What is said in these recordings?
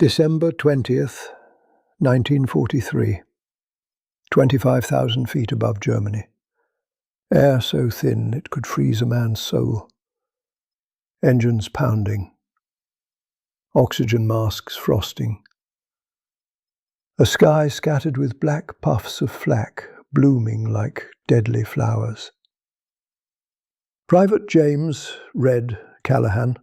December 20th, 1943. 25,000 feet above Germany. Air so thin it could freeze a man's soul. Engines pounding. Oxygen masks frosting. A sky scattered with black puffs of flak, blooming like deadly flowers. Private James Red Callahan,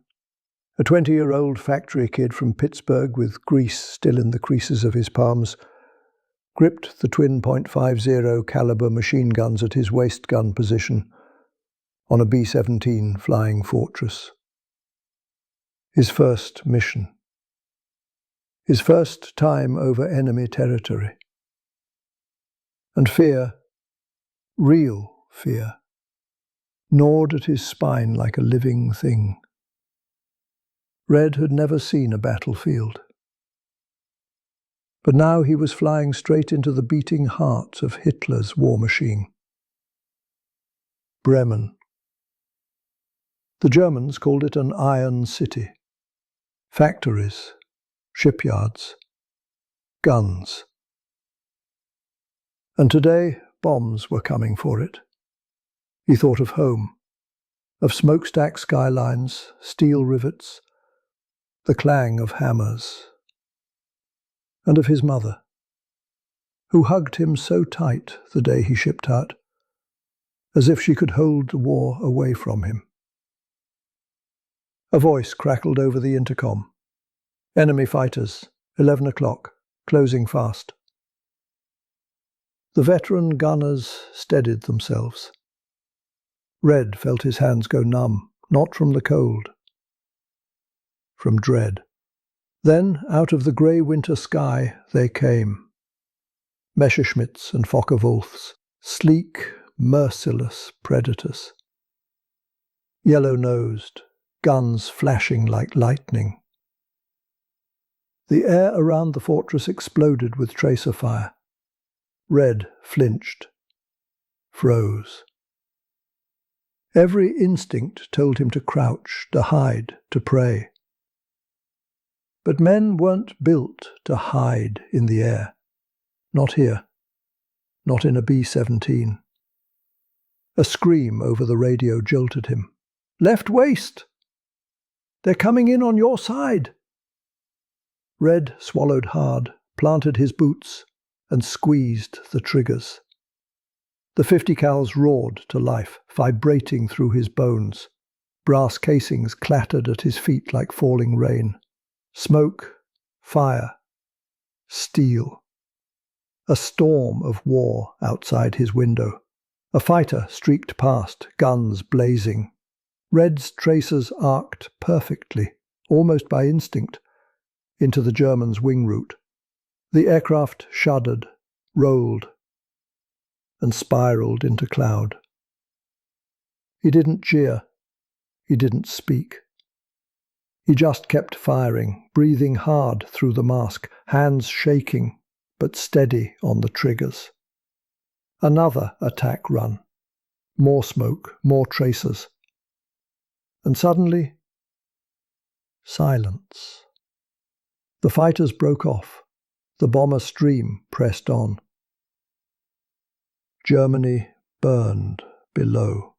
a 20-year-old factory kid from Pittsburgh with grease still in the creases of his palms, gripped the twin .50 caliber machine guns at his waist gun position on a B-17 Flying Fortress. His first mission. His first time over enemy territory. And fear, real fear, gnawed at his spine like a living thing. Red had never seen a battlefield. But now he was flying straight into the beating heart of Hitler's war machine. Bremen. The Germans called it an iron city. Factories, shipyards, guns. And today bombs were coming for it. He thought of home, of smokestack skylines, steel rivets, the clang of hammers, and of his mother, who hugged him so tight the day he shipped out, as if she could hold the war away from him. A voice crackled over the intercom. Enemy fighters, 11 o'clock, closing fast. The veteran gunners steadied themselves. Red felt his hands go numb, not from the cold, from dread. Then, out of the grey winter sky, they came. Messerschmitts and Focke-Wulfs, sleek, merciless predators. Yellow-nosed, guns flashing like lightning. The air around the fortress exploded with tracer fire. Red flinched, froze. Every instinct told him to crouch, to hide, to pray. But men weren't built to hide in the air. Not here. Not in a B-17. A scream over the radio jolted him. Left waist! They're coming in on your side! Red swallowed hard, planted his boots, and squeezed the triggers. The 50 cals roared to life, vibrating through his bones. Brass casings clattered at his feet like falling rain. Smoke, fire, steel. A storm of war outside his window. A fighter streaked past, guns blazing. Red's tracers arced perfectly, almost by instinct, into the Germans' wing route. The aircraft shuddered, rolled, and spiraled into cloud. He didn't jeer. He didn't speak. He just kept firing, breathing hard through the mask, hands shaking, but steady on the triggers. Another attack run. More smoke, more tracers. And suddenly, silence. The fighters broke off. The bomber stream pressed on. Germany burned below.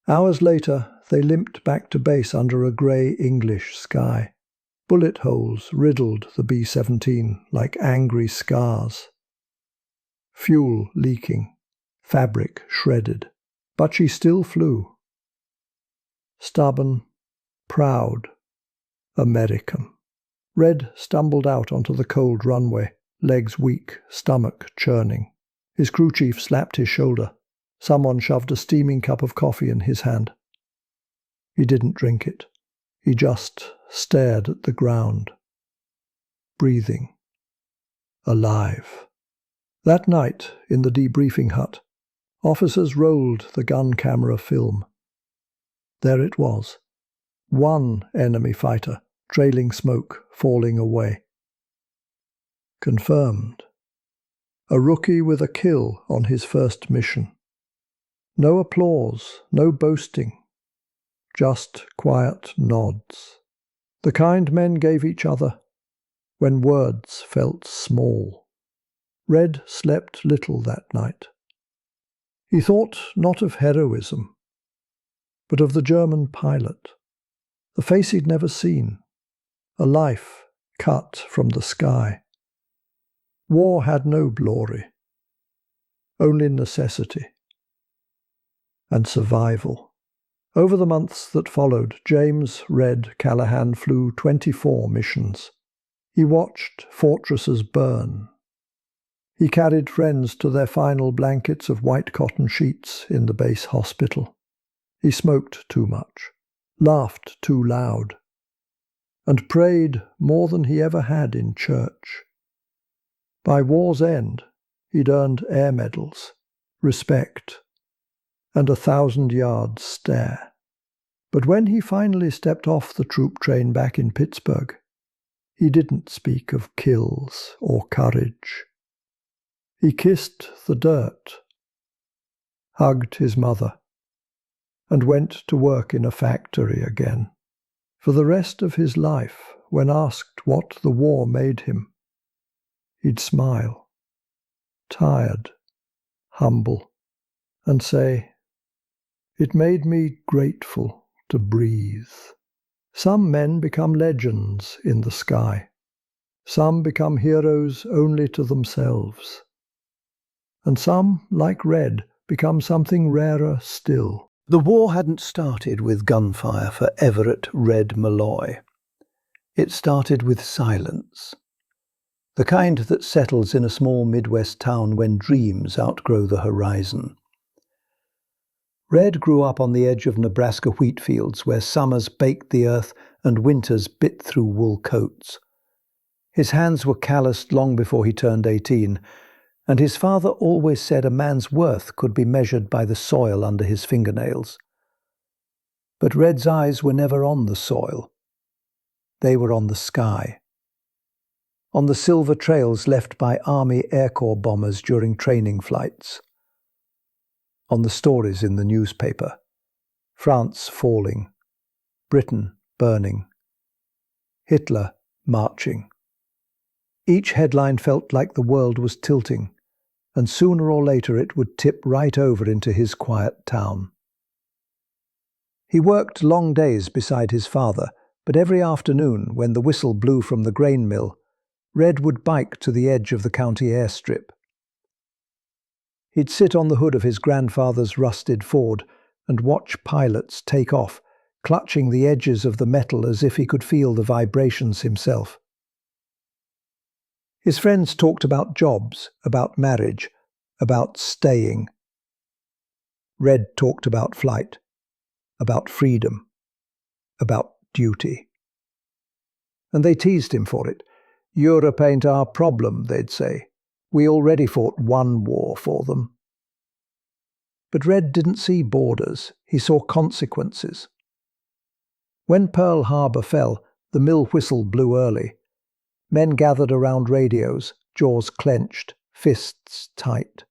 Hours later, they limped back to base under a grey English sky. Bullet holes riddled the B-17 like angry scars. Fuel leaking, fabric shredded, but she still flew. Stubborn, proud, American. Red stumbled out onto the cold runway, legs weak, stomach churning. His crew chief slapped his shoulder. Someone shoved a steaming cup of coffee in his hand. He didn't drink it. He just stared at the ground. Breathing. Alive. That night, in the debriefing hut, officers rolled the gun camera film. There it was. One enemy fighter, trailing smoke, falling away. Confirmed. A rookie with a kill on his first mission. No applause, no boasting. Just quiet nods. The kind men gave each other when words felt small. Red slept little that night. He thought not of heroism, but of the German pilot, the face he'd never seen, a life cut from the sky. War had no glory, only necessity and survival. Over the months that followed, James Red Callahan flew 24 missions. He watched fortresses burn. He carried friends to their final blankets of white cotton sheets in the base hospital. He smoked too much, laughed too loud, and prayed more than he ever had in church. By war's end, he'd earned air medals, respect, and a 1,000-yard stare. But when he finally stepped off the troop train back in Pittsburgh, he didn't speak of kills or courage. He kissed the dirt, hugged his mother, and went to work in a factory again. For the rest of his life, when asked what the war made him, he'd smile, tired, humble, and say, "It made me grateful to breathe." Some men become legends in the sky. Some become heroes only to themselves. And some, like Red, become something rarer still. The war hadn't started with gunfire for Everett Red Malloy. It started with silence. The kind that settles in a small Midwest town when dreams outgrow the horizon. Red grew up on the edge of Nebraska wheat fields where summers baked the earth and winters bit through wool coats. His hands were calloused long before he turned 18, and his father always said a man's worth could be measured by the soil under his fingernails. But Red's eyes were never on the soil. They were on the sky. On the silver trails left by Army Air Corps bombers during training flights. On the stories in the newspaper. France falling. Britain burning. Hitler marching. Each headline felt like the world was tilting, and sooner or later it would tip right over into his quiet town. He worked long days beside his father, but every afternoon, when the whistle blew from the grain mill, Red would bike to the edge of the county airstrip. He'd sit on the hood of his grandfather's rusted Ford and watch pilots take off, clutching the edges of the metal as if he could feel the vibrations himself. His friends talked about jobs, about marriage, about staying. Red talked about flight, about freedom, about duty. And they teased him for it. "Europe ain't our problem," they'd say. "We already fought one war for them." But Red didn't see borders. He saw consequences. When Pearl Harbor fell, the mill whistle blew early. Men gathered around radios, jaws clenched, fists tight.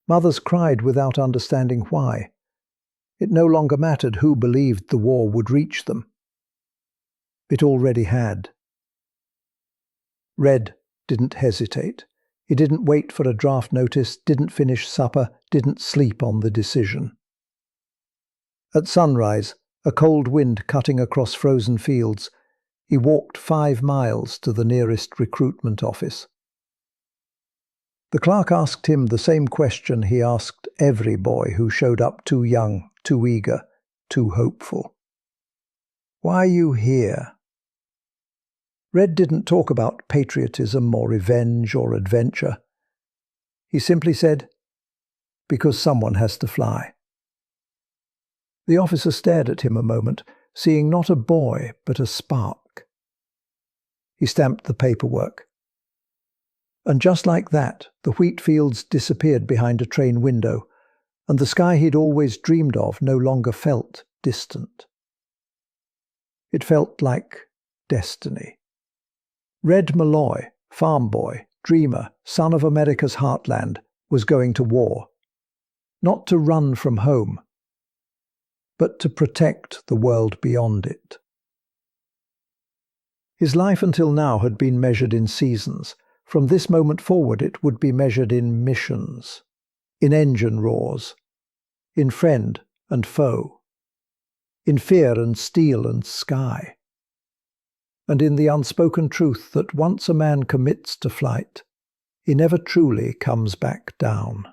Mothers cried without understanding why. It no longer mattered who believed the war would reach them. It already had. Red didn't hesitate. He didn't wait for a draft notice, didn't finish supper, didn't sleep on the decision. At sunrise, a cold wind cutting across frozen fields, he walked 5 miles to the nearest recruitment office. The clerk asked him the same question he asked every boy who showed up too young, too eager, too hopeful. "Why are you here?" Red didn't talk about patriotism or revenge or adventure. He simply said, "Because someone has to fly." The officer stared at him a moment, seeing not a boy but a spark. He stamped the paperwork. And just like that, the wheat fields disappeared behind a train window, and the sky he'd always dreamed of no longer felt distant. It felt like destiny. Red Malloy, farm boy, dreamer, son of America's heartland, was going to war. Not to run from home, but to protect the world beyond it. His life until now had been measured in seasons. From this moment forward it would be measured in missions, in engine roars, in friend and foe, in fear and steel and sky, and in the unspoken truth that once a man commits to flight, he never truly comes back down.